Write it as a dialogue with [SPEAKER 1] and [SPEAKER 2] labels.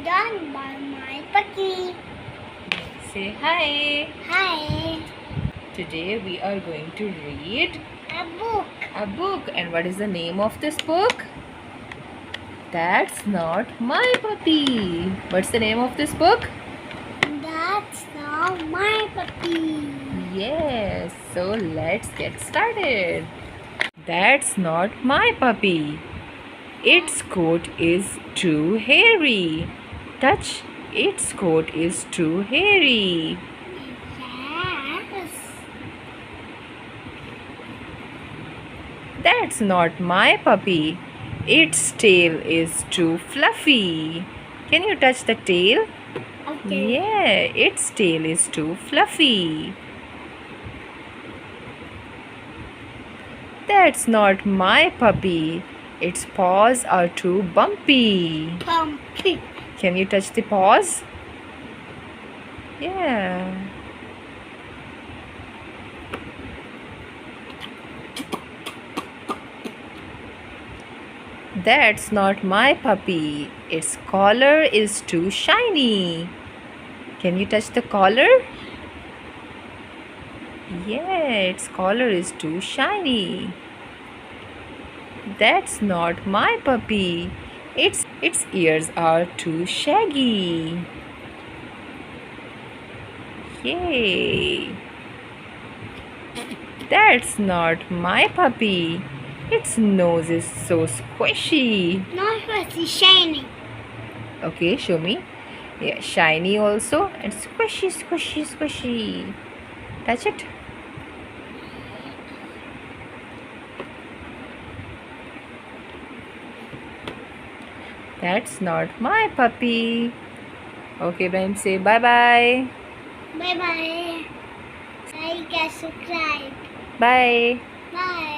[SPEAKER 1] done by my puppy.
[SPEAKER 2] Say hi.
[SPEAKER 1] Hi.
[SPEAKER 2] Today we are going to read
[SPEAKER 1] A book.
[SPEAKER 2] a book. And what is the name of this book? That's Not My Puppy. What's the name of this book?
[SPEAKER 1] That's not my puppy.
[SPEAKER 2] Yes. So let's get started. That's not my puppy. Its coat is too hairy. Touch. Its coat is too hairy.
[SPEAKER 1] Yes.
[SPEAKER 2] That's not my puppy. Its tail is too fluffy. Can you touch the tail?
[SPEAKER 1] Okay.
[SPEAKER 2] Yeah, its tail is too fluffy. That's not my puppy. Its paws are too bumpy.
[SPEAKER 1] Pumpy.
[SPEAKER 2] Can you touch the paws? Yeah. That's not my puppy. Its collar is too shiny. Can you touch the collar? Yeah, its collar is too shiny. That's not my puppy. Its ears are too shaggy. Yay. That's not my puppy. Its nose is so squishy.
[SPEAKER 1] Not really shiny.
[SPEAKER 2] Okay, show me. Yeah, shiny also and squishy, squishy, squishy. Touch it. That's not my puppy. Okay, Ibrahim, say bye bye.
[SPEAKER 1] Bye bye. Like and subscribe.
[SPEAKER 2] Bye.
[SPEAKER 1] Bye.